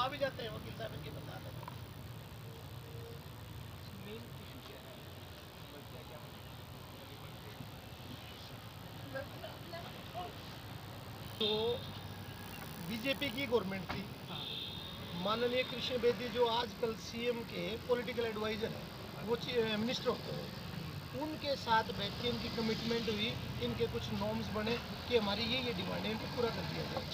भी जाते हैं वकील साहब इनके बता दें। तो बीजेपी की गवर्नमेंट थी, माननीय कृष्ण बेदी जो आजकल सीएम के पॉलिटिकल एडवाइजर है, वो मिनिस्टर होते हैं, उनके साथ बैठ के इनकी कमिटमेंट हुई, इनके कुछ नॉर्म्स बने कि हमारी ये डिमांड है, इनको पूरा कर दिया जाए,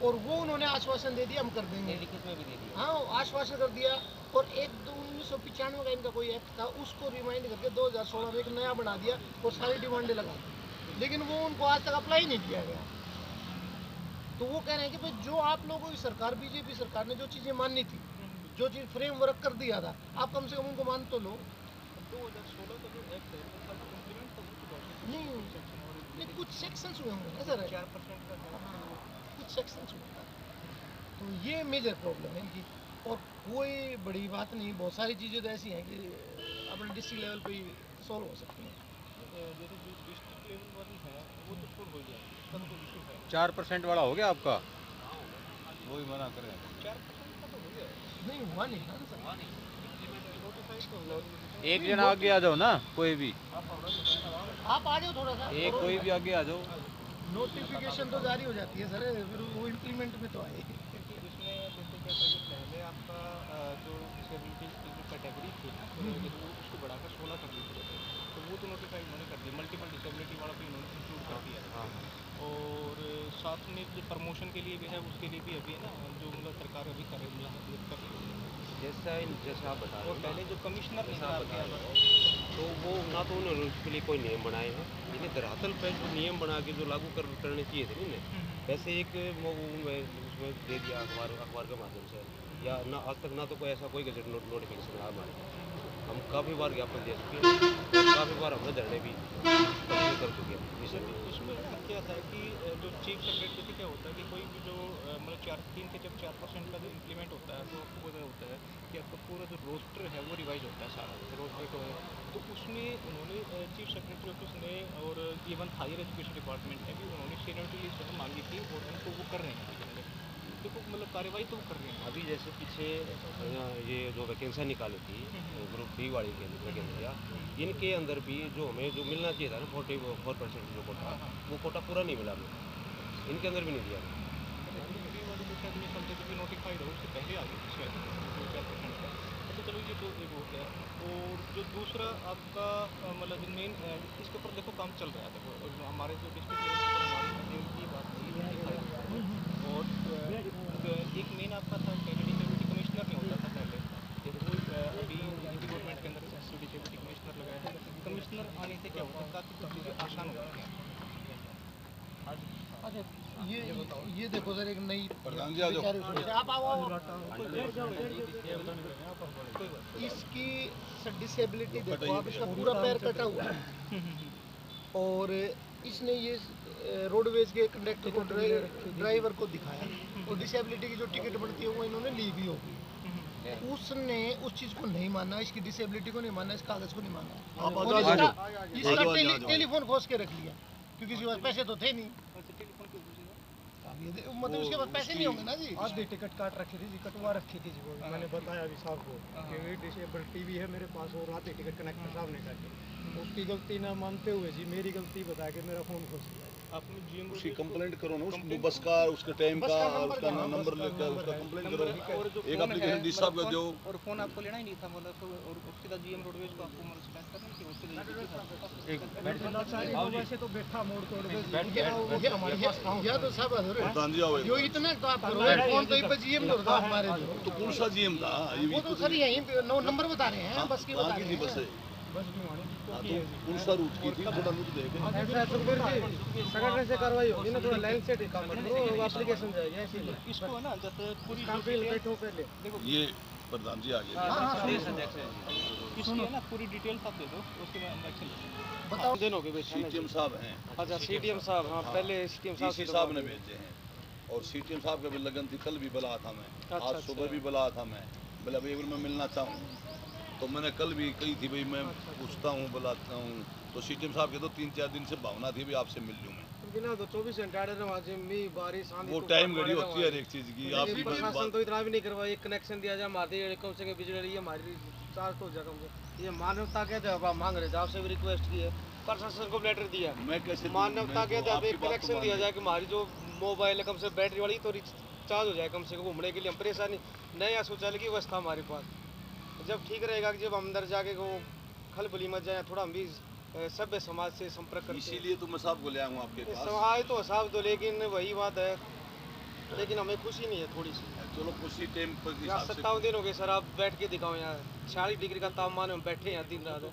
और वो उन्होंने आश्वासन दे दिया हम कर देंगे, लिखित में भी दे दिया। हाँ, आश्वासन कर दिया। और 1995 का इनका कोई एक्ट था, उसको रिमाइंड करके 2016 में एक नया बना दिया और सारी डिमांडें लगा दी, लेकिन वो उनको आज तक अप्लाई नहीं किया गया। तो वो कह रहे हैं कि भाई जो आप लोगों की सरकार, बीजेपी सरकार ने जो चीज़ें माननी थी, जो चीज़ फ्रेमवर्क कर दिया था, आप कम से कम उनको मान तो लो। 2016 का जो एक्ट है वो इम्प्लीमेंट तो हो चुका है। नहीं, कुछ सेक्शंस हुए होंगे ना सर, 4% का कुछ सेक्शंस हुए। तो ये मेजर प्रॉब्लम है इनकी, और कोई बड़ी बात नहीं, बहुत सारी चीज़ें तो ऐसी हैं कि अपने डिस्ट्रिक्ट लेवल पे ही सॉल्व हो सकती हैं। जैसे जो डिस्ट्रिक्ट लेवल वाली है वो तो सॉल्व हो जाएगी, उसका तो कोई इशू है। 4% वाला हो गया आपका, वो ही मना करें। 4% का तो हो गया, नहीं हुआ नहीं ना सर, एक जना आगे आ जाओ ना, कोई भी आप आ जाओ थोड़ा सा, एक कोई भी आगे आ जाओ। नोटिफिकेशन तो जारी हो जाती है सर, फिर वो इम्प्लीमेंट में तो आए। इसमें जैसे क्या था कि पहले आपका जो डिसेबिलिटी की जो कैटेगरी थी ना, वो उसको बढ़ाकर 16 कर दी थी, तो वो तो नोटिफाई उन्होंने कर दिया, मल्टीपल डिसेबिलिटी वाला भी उन्होंने इंक्लूड कर दिया। और साथ में जो प्रमोशन के लिए भी है, उसके लिए भी अभी है ना, जो मतलब सरकार अभी कर रही है, जैसा आप बता रहे और हो, पहले जो कमिश्नर तो वो ना तो उन्होंने उसके लिए कोई नियम बनाए हैं, लेकिन धरातल पर जो नियम बना के जो लागू करने चाहिए थे नहीं, वैसे एक उसमें दे दिया अखबार के माध्यम से, या ना आज तक ना तो कोई ऐसा कोई गजट नोटिफिकेशन है हमारे। हम काफ़ी बार ज्ञापन दे चुके हैं, काफ़ी बार हमने धरने भी कर चुके हैं। इसमें क्या था कि जो चीफ सेक्रेटरी से क्या होता है कि कोई भी जो मतलब 3 के जब 4% का जो इम्प्लीमेंट होता है, तो आपको पता होता है कि आपका पूरा जो रोस्टर है वो रिवाइज होता है सारा रोस्टर, तो उसमें उन्होंने चीफ सेक्रेटरी ऑफिस ने और इवन हायर एजुकेशन डिपार्टमेंट ने भी उन्होंने सीनियरिटी लिस्ट मांगी थी, और उनको वो कर रहे हैं, देखो मतलब कार्रवाई तो कर रहे हैं। अभी जैसे पीछे ये जो वैकेंसी निकाली थी ग्रुप डी वाली के वैकेंसियाँ, इनके अंदर भी जो हमें जो मिलना चाहिए था ना 44% जो कोटा, वो कोटा पूरा नहीं मिला हमें, इनके अंदर भी नहीं दिया। नोटिफाइड हो उससे पहले आ गई शायद 4% का, अच्छा चलो ये तो एक हो गया। और जो दूसरा आपका मतलब मेन इसके ऊपर देखो काम चल रहा है, देखो हमारे जो डिस्ट्रिक्ट की बात थी, और एक मेन आपका था पहले डिसेबिलिटी कमिश्नर नहीं होता था पहले, वो अभी गवर्नमेंट के अंदर डिसेबिलिटी कमिश्नर लगाया है। कमिश्नर आने से क्या होता है, काफ़ी कुछ चीज़ें आसान हो जाती हैं। ये देखो सर, एक नई आप आओ, इसकी डिसेबिलिटी देखो आप, इसका पूरा पैर कटा हुआ है, और इसने ये रोडवेज के कंडक्टर को ड्राइवर को दिखाया, और डिसेबिलिटी की जो टिकट बनती है वो इन्होंने ली भी होगी, उसने उस चीज को नहीं माना, इसकी डिसेबिलिटी को नहीं माना, इस कागज को नहीं माना, इसका टेलीफोन खोस के रख लिया, क्योंकि इसके पास पैसे तो थे नहीं, मतलब उसके पास पैसे नहीं होंगे ना जी। आधी टिकट काट रखी थी जी, कटवा रखी थी जी, वो मैंने बताया अभी साहब को कि डिसेबल टीवी है मेरे पास, और आधी टिकट कनेक्टर साहब ने काटी, उसकी गलती ना मानते हुए जी मेरी गलती बता के मेरा फ़ोन खोस लिया। आपने जीएम उसकी कंप्लेंट करो ना, उस बस का, उसके टाइम का, उसका नंबर लेकर उसका कंप्लेंट करो, एक एप्लीकेशन डी साहब का दो, और फ़ोन आपको लेना ही नहीं था मतलब, और उसके बाद जीएम रोडवेज को आपको मतलब शिकायत करनी थी, उसके लिए वैसे तो बैठा मोड़ तोड़ या तो सब प्रधान जी आओ, जो इतना तो आप करो, फोन तो पे जीएम तो था हमारे, तो कौन सा जीएम था? वो तो सर यहीं 9 नंबर बता रहे हैं, बस की बता रहे हैं। बस है बस ढूंढाने की हाँ, कॉपी तो है जी। कौन सा रूट की थी थोड़ा रूट देखे ऐसा सुखबीर जी संगठन से कार्रवाई होगी ना, थोड़ा लाइन से काम करो, एप्लीकेशन जाएगी ऐसे ही इसको है ना जैसे पूरी काम पे बैठो पहले। देखो ये प्रधान जी आगे इसकी है ना पूरी डिटेल्स आप दे दो, उसके बाद हम एक्शन लेते हैं। बताओ। दिन हो गए बैठे ना सीटीएम जी। साहब हैं, अच्छा सीटीएम साहब, हाँ पहले सीटीएम साहब डीसी साहब ने भेजे हैं और सीटीएम साहब का भी लगन थी, कल भी बुलाया था मैं, आज सुबह भी बुलाया था मैं, बोला भाई अगर मैं मिलना चाहूँ तो मैंने कल भी कही थी भाई मैं पूछता हूँ बुलाता हूँ, तो सीटीएम साहब के तो 3-4 दिन से भावना थी भी आपसे मिल लूँ मैं। बिना तो 24 घंटे आड़े रहा जी, मी बारिश आंधी वो तूफान टाइम घड़ी आड़े होती है रहा हर एक चीज़ की, जी। आपकी प्रशासन बात तो इतना भी नहीं करवा, एक कनेक्शन दिया जाए हमारी कम से कम बिजली रही है हमारी चार्ज तो जगह से, ये मानवता के जब आप मांग रहे थे, आपसे भी रिक्वेस्ट की है, प्रशासन को लेटर दिया, मैं कैसे दूं? मानवता मैं के तो जब आपकी एक बात तो कनेक्शन मान दिया ली। जाए कि हमारी जो मोबाइल है कम से बैटरी वाली तो चार्ज हो जाए कम से कम, घूमने के लिए हम परेशानी नया शौचालय की व्यवस्था हमारे पास, जब ठीक रहेगा कि जब हम अंदर जाके वो खलबली मच जाए, थोड़ा हम भी सभ्य समाज से संपर्क करते हैं। इसीलिए तो मैं साहब को ले आऊँ आपके पास। आए तो साहब तो, लेकिन वही बात है, लेकिन हमें खुशी नहीं है थोड़ी सी। चलो उसी टाइम पर यहाँ हिसाब से 57 दिन हो गए सर, आप बैठ के दिखाओ, यहाँ 46 डिग्री का तापमान है, हम बैठे हैं दिन रात,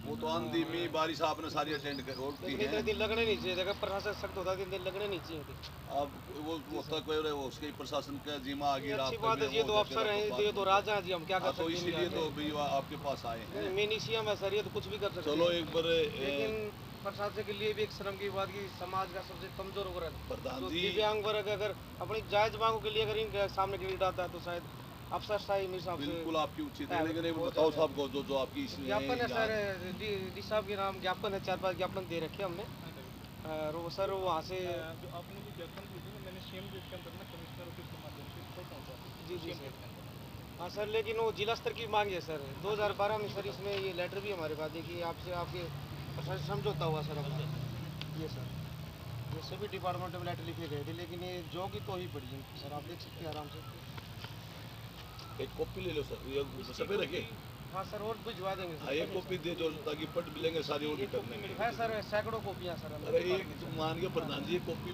वो तो आंधी में बारिश आपने सारी अटेंड कर होती लेकिन है। इतने दिन लगने नहीं चाहिए, अगर प्रशासन सख्त होता दिन दिन लगने नहीं चाहिए थे। अब वो होता कोई रहे, उसके प्रशासन का जिम्मा आ ये गया अच्छी आप बात है, ये तो अफसर हैं, ये तो राजा हैं जी, हम क्या कर तो सकते हैं इसीलिए तो भी आपके पास आए हैं। मेन सीएम है सर, ये तो कुछ भी कर सकते चलो हैं, एक बार लेकिन प्रशासन के लिए भी एक शर्म की बात की समाज का सबसे कमजोर वर्ग, प्रधान जो जी दिव्यांग वर्ग अगर अपनी जायज मांगों के लिए अगर इनके सामने क्रेडिट आता है तो शायद अफसर शाही मेरे हिसाब से बिल्कुल आपकी उचित है, है, लेकिन एक बहुत बताओ ज़्यादा। साहब को जो जो आपकी ज्ञापन है सर, डी साहब के नाम ज्ञापन है, 4-5 ज्ञापन दे रखे हमने, और वो सर वहाँ से जो आपने जो ज्ञापन दी थी ना, मैंने सीएम गेट के अंदर ना कमिश्नर ऑफिस के माध्यम से इसको पहुंचा जी CM सर। गेट के अंदर। हाँ सर, लेकिन वो जिला स्तर की मांग है सर, 2012 में सर इसमें ये लेटर भी हमारे पास देखिए, आपसे आपके प्रशासन समझौता हुआ सर हमारा, ये सर ये सभी डिपार्टमेंट में लेटर लिखे गए थे, लेकिन ये जो की तो ही पड़ी है सर, आप देख सकते हैं आराम से। एक कॉपी ले लो सर, ये सबे रखे। हाँ सर, और भिजवा देंगे हाँ सर, एक कॉपी दे दो ताकि पट मिलेंगे सारी और भी करने में। है सर, सैकड़ों कॉपियाँ सर हमें अरे एक तो मान के प्रधान जी कॉपी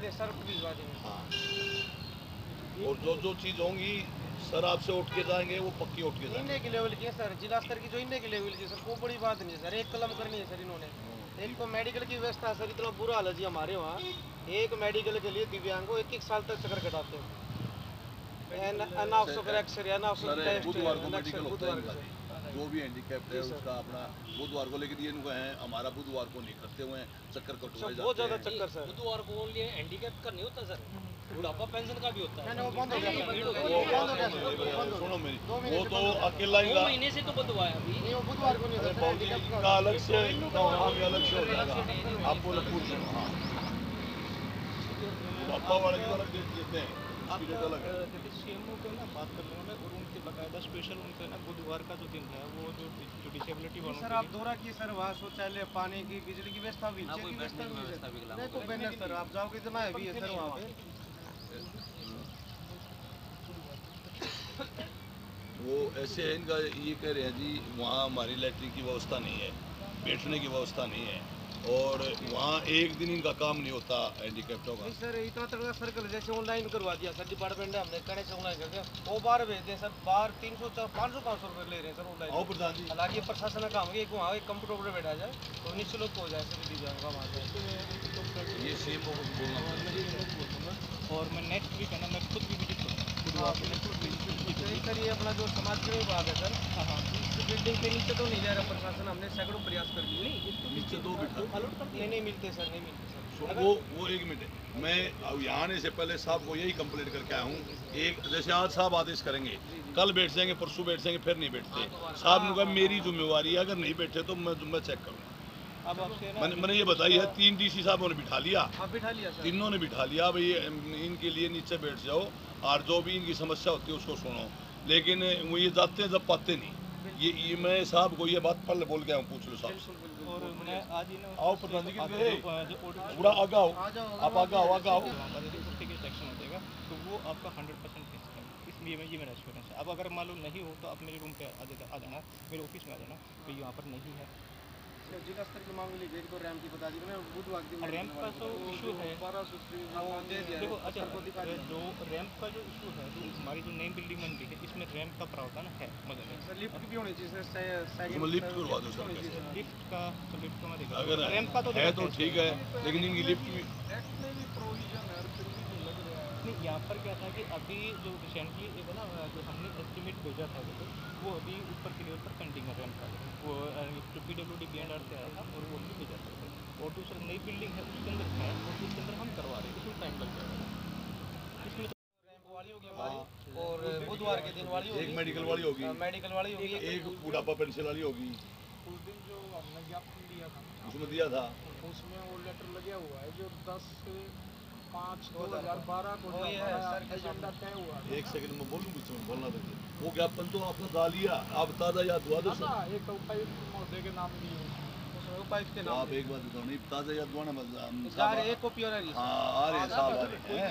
दे सर, भिजवा देंगे। हाँ, और जो जो चीज़ होंगी सर आपसे उठ के जाएंगे, वो पक्की उठ के जाएंगे। इनने की लेवल की है सर, जिला स्तर की जो इनने की लेवल की सर, कोई बड़ी बात नहीं है सर, एक कलम करनी है सर इन्होंने। एक तो मेडिकल की व्यवस्था है सर, इतना बुरा हाल है जी हमारे वहाँ, एक मेडिकल के लिए दिव्यांग को 1-1 साल तक चक्कर कटाते हैं, बुधवार को मेडिकल होता है इनका, जो भी हैंडीकैप्ड है उसका अपना बुधवार को, लेकिन ये इनको है हमारा बुधवार को नहीं करते हुए चक्कर कटवाए बहुत ज़्यादा जाते हैं। चक्कर सर, बुधवार को ओनली हैंडीकैप का नहीं होता सर, बुढ़ापा पेंशन का भी होता है। वो बंद हो गया, सुनो मेरी, वो तो अकेला ही 2 महीने से तो बंद हुआ है अभी। नहीं वो बुधवार को नहीं होता, handicap का का अलग से वहाँ भी अलग से हो जाएगा, आपको लोग पूछ लो। हाँ बुढ़ापा वाले की तो अलग डेट देते हैं, उसकी डेट अलग है। जैसे सीएमओ को ना बात कर लूँगा मैं, और उनके बाकायदा स्पेशल उनका ना बुधवार का जो दिन है वो जो डिसेबिलिटी वालों सर के आप दौरा किए सर, वहाँ शौचालय, पानी की, बिजली की व्यवस्था भी, कोई बैठने की व्यवस्था भी लागू देखो बैनर सर, आप जाओगे जमा है भी है सर वहाँ पे। वो ऐसे है इनका, ये कह रहे हैं जी वहाँ हमारी लैट्रिन की व्यवस्था नहीं है, बैठने की व्यवस्था नहीं है, और वहाँ एक दिन इनका काम नहीं होता हैंडीकैप्टों का। नहीं सर, इतना तगड़ा सर्कल जैसे ऑनलाइन करवा दिया सर डिपार्टमेंट ने, हमने कनेक्शन ऑनलाइन करके वो बाहर भेजते हैं सर, बाहर 300-500 रुपये ले रहे हैं सर आओ ऑनलाइन। प्रधान जी। हालांकि प्रशासन का काम है कि वहाँ एक कंप्यूटर पर बैठा जाए तो निःशुल्क हो जाए सर दिव्यांग का वहाँ से। ये सेम बोलना और मैं नेक्स्ट वीक है ना, मैं खुद भी विजिट करूँगा हाँ बिल्कुल, यही सर, ये अपना जो समाज के विभाग है सर, इस बिल्डिंग के नीचे तो नहीं जा रहा प्रशासन, हमने सैकड़ों प्रयास कर लिए, नीचे दो बिठा नहीं मिलते सर, नहीं मिलते सर। सुनो, वो एक मिनट, मैं अब यहाँ आने से पहले साहब को यही कंप्लेंट करके आया हूँ। एक जैसे आज साहब आदेश करेंगे, कल बैठ जाएंगे, परसों बैठ जाएंगे, फिर नहीं बैठते। साहब ने कहा मेरी जिम्मेवारी है, अगर नहीं बैठे तो मैं चेक करूँगा। अब आपसे ना मैंने ये बताई है, 3 डीसी साहबों ने बिठा लिया, आप बिठा लिया सर, तीनों ने बिठा लिया भाई इनके लिए नीचे बैठ जाओ और जो भी इनकी समस्या होती है उसको सुनो, लेकिन वो ये जाते हैं जब पाते नहीं। ये मैं साहब को ये बात पहले बोल के आऊँ, पूछ लो साहब। और मैं आज ही ना आओ प्रधान जी, जो पूरा आगा आओ, आप आगा आओ, आगा आओ। सेक्शन हो जाएगा तो वो आपका 100% फिक्स है, इसलिए ये मेरा एश्योरेंस है। अब अगर मान लो नहीं हो तो आप मेरे रूम पे आ जाना, मेरे ऑफिस में आ जाना, तो यहाँ पर नहीं है जिला स्तर की मांग लिखी, एक तो रैम की बता दी मैंने, बुधवार की रैंप का जो इशू है, 1200 वो दे दिया देखो अच्छा, को दिखा दिया जो रैंप का जो इशू है, जो हमारी जो नई बिल्डिंग बन रही है, इसमें रैंप का प्रावधान है मतलब सर। लिफ्ट भी होनी चाहिए सर, उसमें लिफ्ट करवा दो सर। लिफ्ट का, तो लिफ्ट का मैं देखा अगर रैंप का तो है तो देखा ठीक है, लेकिन इनकी लिफ्ट भी नहीं। यहाँ पर क्या था कि अभी जो रिसेंटली एक है ना, जो हमने एस्टिमेट भेजा था वो अभी ऊपर के लेवल पर पेंडिंग है रैंप का, वो जो PWD BNR से आया था और वो भी भेजा था। और दूसरा नई बिल्डिंग है उसके अंदर है, और उसके अंदर हम करवा रहे हैं, इसमें टाइम लग जाएगा। इसमें रैंप वाली होगी हमारी, और बुधवार के दिन वाली होगी, एक मेडिकल वाली होगी, मेडिकल वाली होगी, एक बुढ़ापा पेंशन वाली होगी। उस दिन जो हमने ज्ञापन दिया था उसमें दिया था, उसमें वो लेटर लगा हुआ है जो 10/5/2012 को एजेंडा तय हुआ था। एक सेकंड में बोलूँ, बीच में बोलना दीजिए। वो ज्ञापन तो आपने डाल लिया, आप ताज़ा याद हुआ दो सर। एक उपायुक्त महोदय के नाम दिए, उसमें उपायुक्त के तो नाम आप एक बात बताओ, नहीं ताज़ा याद हुआ ना, मतलब जा रहे, एक कॉपी और है हाँ आ रहे साहब आ रहे हैं,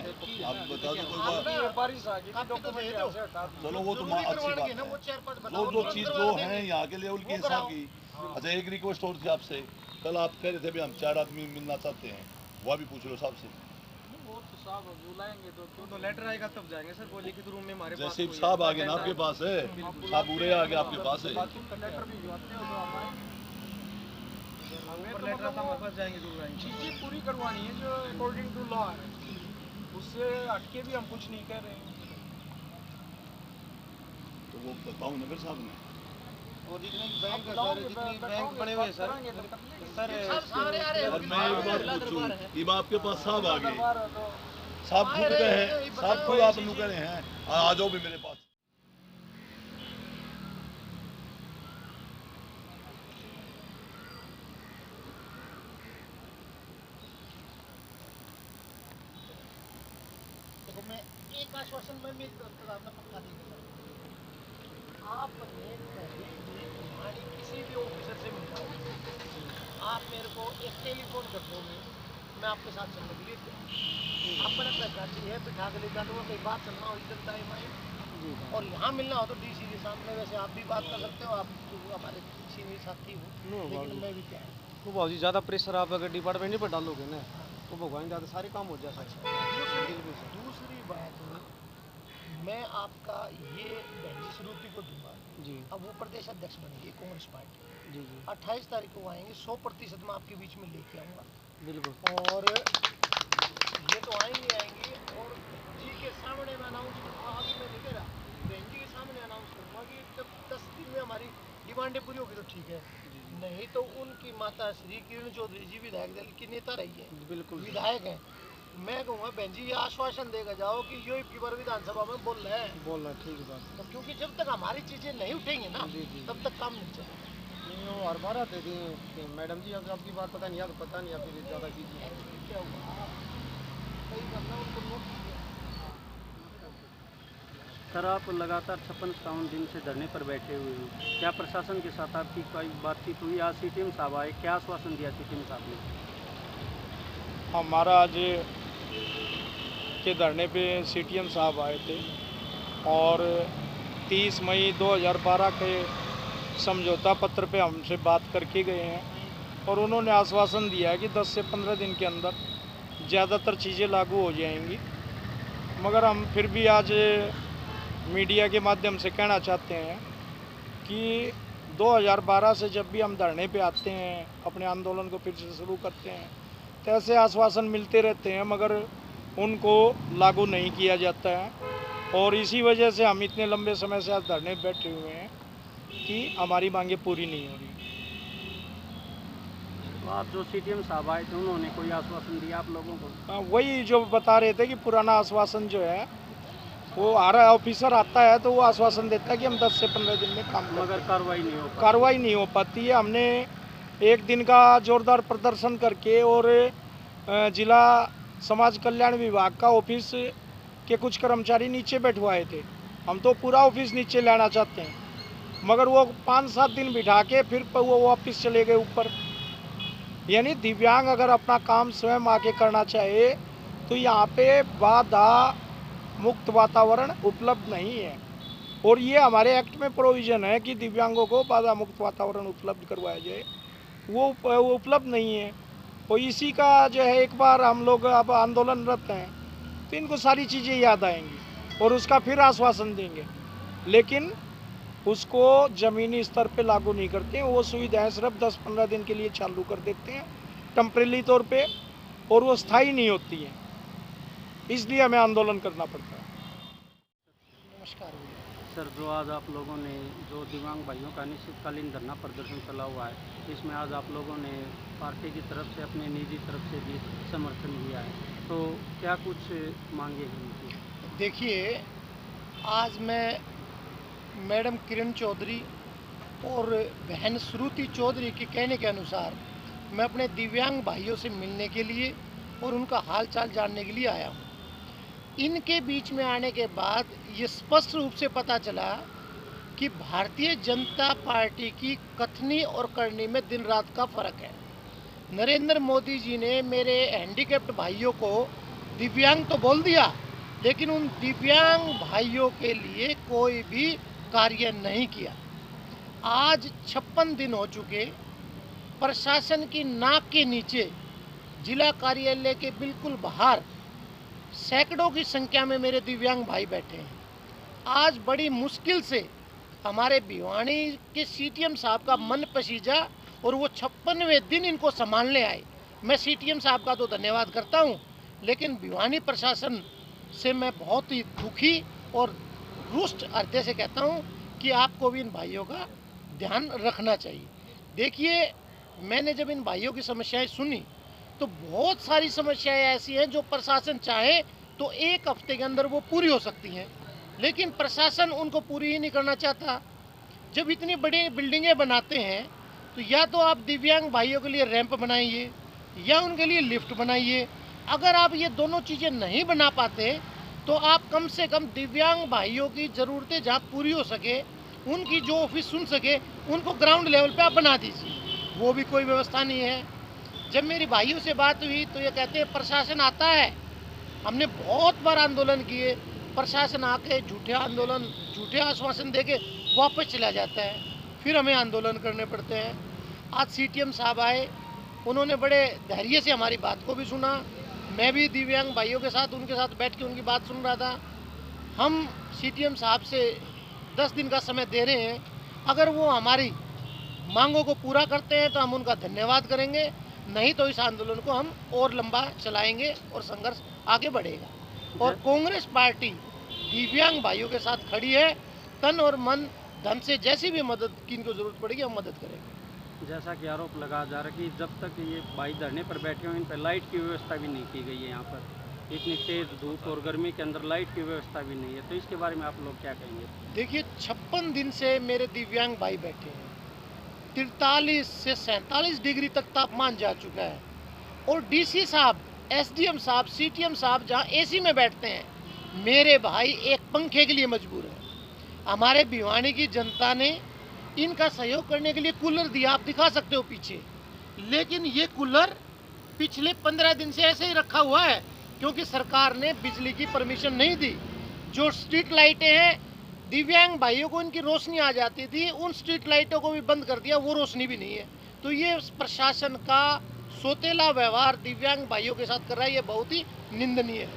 आप बता दो कोई बात। बारिश आ गई, डॉक्यूमेंट ऐसे हटा दिए। चलो वो तो अच्छी बात है, वो जो चीज़ जो है यहाँ के लेवल के हिसाब की। अच्छा एक रिक्वेस्ट और थी आपसे, कल आप कह रहे थे भी हम 4 आदमी मिलना चाहते हैं, वह भी पूछ लो साहब से। वो तो साहब बुलाएंगे तो लेटर आएगा तब जाएंगे सर, वो लिखित रूम में हमारे पास जैसे साहब आ गए ना आपके पास है, साहब पूरे आ गए आपके पास है, लेटर भी भिजवाते हैं, तो हमारे लेटर आता हमारे पास जाएंगे जरूर आएंगे। चीज़ें पूरी करवानी है जो अकॉर्डिंग टू लॉ है, उससे हटके भी हम कुछ नहीं कह रहे हैं। तो वो बताऊँ ना फिर साहब ने। और जितने बैंक है सर, जितने बैंक बने हुए सर, और मैं एक बात पूछूं, अब आपके पास साहब आ गए, साहब खुद गए हैं, साहब खुद आप लोग कह रहे हैं आ जाओ भी मेरे पास। देखो मैं एक आश्वासन में मेरी तरफ से आपका पक्का देंगे सर, आपने कभी भी हमारी किसी भी ऑफिसर से मिलना हो, आप मेरे को एक टेलीफोन कर दोगे, मैं आपके साथ चलने के लिए तैयार। अपना पैसा चाहिए बिठा के ले जाने को, कोई बात चलना हो इधर टाइम आए, और यहाँ मिलना हो तो DC के सामने, वैसे आप भी बात कर सकते हो, आप तो हमारे सीनियर साथी हो, लेकिन मैं भी क्या है तो बहुत ही ज़्यादा प्रेशर आप अगर डिपार्टमेंट पर डालोगे ना तो भगवान ज़्यादा सारे काम हो जाए सर। दूसरी बात मैं आपका ये बहनजी श्रुति को दूंगा जी अब वो प्रदेश अध्यक्ष बनेगी कांग्रेस पार्टी, जी जी 28 तारीख को आएंगे, 100% मैं आपके बीच में लेके आऊँगा, बिल्कुल। और ये तो आएंगे और जी के सामने मैं अनाउंस करूँगा, अभी मैं नहीं कह रहा, बहन जी के सामने अनाउंस करूँगा कि जब 10 दिन में हमारी डिमांडें पूरी होगी तो ठीक है, नहीं तो उनकी माता श्री किरण चौधरी जी विधायक दल की नेता रही है, बिल्कुल विधायक हैं, मैं कहूँगा बहन जी ये आश्वासन देगा जाओ कि यो की बार विधानसभा में बोल रहे हैं, ठीक बात। तो क्योंकि जब तक हमारी चीज़ें नहीं उठेंगी ना तब तक काम नहीं चलेगा। नहीं वो हर बार आते थे कि मैडम जी अब आपकी बात पता नहीं, याद पता नहीं, आप ज़्यादा कीजिए। क्या हुआ कई करना उनको नोट कीजिए। सर आप लगातार 56-57 दिन से धरने पर बैठे हुए हैं, क्या प्रशासन के साथ आपकी कोई बातचीत हुई? आज CTM साहब आए, क्या आश्वासन दिया CTM साहब ने? हमारा आज के धरने पे CTM साहब आए थे और 30 मई 2012 के समझौता पत्र पे हमसे बात करके गए हैं, और उन्होंने आश्वासन दिया है कि 10 से 15 दिन के अंदर ज़्यादातर चीज़ें लागू हो जाएंगी। मगर हम फिर भी आज मीडिया के माध्यम से कहना चाहते हैं कि 2012 से जब भी हम धरने पे आते हैं, अपने आंदोलन को फिर से शुरू करते हैं, तो ऐसे आश्वासन मिलते रहते हैं मगर उनको लागू नहीं किया जाता है, और इसी वजह से हम इतने लंबे समय से आज धरने पे बैठे हुए हैं कि हमारी मांगें पूरी नहीं हो रही। तो आप जो CTM साहब आए थे उन्होंने कोई आश्वासन दिया आप लोगों को? वही जो बता रहे थे कि पुराना आश्वासन जो है वो हर ऑफिसर आता है तो वो आश्वासन देता है कि हम 10 से 15 दिन में काम करेंगे, मगर कार्रवाई नहीं हो पाती है। हमने एक दिन का जोरदार प्रदर्शन करके और जिला समाज कल्याण विभाग का ऑफिस के कुछ कर्मचारी नीचे बैठवाए थे, हम तो पूरा ऑफिस नीचे लाना चाहते हैं, मगर वो 5-7 दिन बिठा के फिर वो वापस चले गए ऊपर। यानी दिव्यांग अगर अपना काम स्वयं आके करना चाहे तो यहाँ पे बाधा मुक्त वातावरण उपलब्ध नहीं है, और ये हमारे एक्ट में प्रोविज़न है कि दिव्यांगों को बाधा मुक्त वातावरण उपलब्ध करवाया जाए। वो उपलब्ध नहीं है। और इसी का जो है एक बार हम लोग अब आंदोलनरत हैं तो इनको सारी चीज़ें याद आएंगी और उसका फिर आश्वासन देंगे, लेकिन उसको ज़मीनी स्तर पे लागू नहीं करते हैं। वो सुविधाएं सिर्फ 10-15 दिन के लिए चालू कर देते हैं टेम्परेरी तौर पे, और वो स्थायी नहीं होती हैं, इसलिए हमें आंदोलन करना पड़ता है। नमस्कार भैया। सर, जो आज आप लोगों ने जो दिव्यांग भाइयों का अनिश्चितकालीन धरना प्रदर्शन चला हुआ है, इसमें आज आप लोगों ने पार्टी की तरफ से, अपनी निजी तरफ से भी समर्थन दिया है, तो क्या कुछ मांगे हैं उनकी? देखिए, आज मैं मैडम किरण चौधरी और बहन श्रुति चौधरी के कहने के अनुसार मैं अपने दिव्यांग भाइयों से मिलने के लिए और उनका हाल चाल जानने के लिए आया हूँ। इनके बीच में आने के बाद ये स्पष्ट रूप से पता चला कि भारतीय जनता पार्टी की कथनी और करनी में दिन रात का फर्क है। नरेंद्र मोदी जी ने मेरे हैंडीकैप्ड भाइयों को दिव्यांग तो बोल दिया, लेकिन उन दिव्यांग भाइयों के लिए कोई भी कार्य नहीं किया। आज 56 दिन हो चुके, प्रशासन की नाक के नीचे जिला कार्यालय के बिल्कुल बाहर सैकड़ों की संख्या में मेरे दिव्यांग भाई बैठे हैं। आज बड़ी मुश्किल से हमारे भिवानी के सीटीएम साहब का मन पसीजा और वो 56वें दिन इनको संभालने आए। मैं सीटीएम साहब का तो धन्यवाद करता हूँ, लेकिन भिवानी प्रशासन से मैं बहुत ही दुखी और रुष्ट हृदय से कहता हूँ कि आपको भी इन भाइयों का ध्यान रखना चाहिए। देखिए, मैंने जब इन भाइयों की समस्याएं सुनी तो बहुत सारी समस्याएं ऐसी हैं जो प्रशासन चाहे तो एक हफ्ते के अंदर वो पूरी हो सकती हैं, लेकिन प्रशासन उनको पूरी ही नहीं करना चाहता। जब इतनी बड़ी बिल्डिंगें बनाते हैं तो या तो आप दिव्यांग भाइयों के लिए रैंप बनाइए या उनके लिए लिफ्ट बनाइए। अगर आप ये दोनों चीज़ें नहीं बना पाते तो आप कम से कम दिव्यांग भाइयों की ज़रूरतें जहाँ पूरी हो सके, उनकी जो ऑफिस सुन सके, उनको ग्राउंड लेवल पे आप बना दीजिए। वो भी कोई व्यवस्था नहीं है। जब मेरी भाइयों से बात हुई तो ये कहते हैं प्रशासन आता है। हमने बहुत बार आंदोलन किए, प्रशासन आके झूठे आश्वासन देके वापस चला जाता है, फिर हमें आंदोलन करने पड़ते हैं। आज सीटीएम साहब आए, उन्होंने बड़े धैर्य से हमारी बात को भी सुना। मैं भी दिव्यांग भाइयों के साथ उनके साथ बैठ के उनकी बात सुन रहा था। हम सीटीएम साहब से 10 दिन का समय दे रहे हैं। अगर वो हमारी मांगों को पूरा करते हैं तो हम उनका धन्यवाद करेंगे, नहीं तो इस आंदोलन को हम और लंबा चलाएंगे और संघर्ष आगे बढ़ेगा। और कांग्रेस पार्टी दिव्यांग भाइयों के साथ खड़ी है। तन और मन धन से जैसी भी मदद की इनको जरूरत पड़ेगी हम मदद करेंगे। जैसा कि आरोप लगाया जा रहा है कि जब तक ये भाई धरने पर बैठे हुए इन पर लाइट की व्यवस्था भी नहीं की गई है। यहाँ पर इतनी तेज़ धूप और गर्मी के अंदर लाइट की व्यवस्था भी नहीं है, तो इसके बारे में आप लोग क्या कहेंगे? देखिए, 56 दिन से मेरे दिव्यांग भाई बैठे हैं। 43 से 47 डिग्री तक तापमान जा चुका है और डीसी साहब, एसडीएम साहब, सीटीएम साहब जहाँ एसी में बैठते हैं, मेरे भाई एक पंखे के लिए मजबूर है। हमारे भिवानी की जनता ने इनका सहयोग करने के लिए कूलर दिया, आप दिखा सकते हो पीछे, लेकिन ये कूलर पिछले 15 दिन से ऐसे ही रखा हुआ है क्योंकि सरकार ने बिजली की परमिशन नहीं दी। जो स्ट्रीट लाइटें हैं, दिव्यांग भाइयों को इनकी रोशनी आ जाती थी, उन स्ट्रीट लाइटों को भी बंद कर दिया, वो रोशनी भी नहीं है। तो ये प्रशासन का सोतेला व्यवहार दिव्यांग भाइयों के साथ कर रहा है, ये बहुत ही निंदनीय है।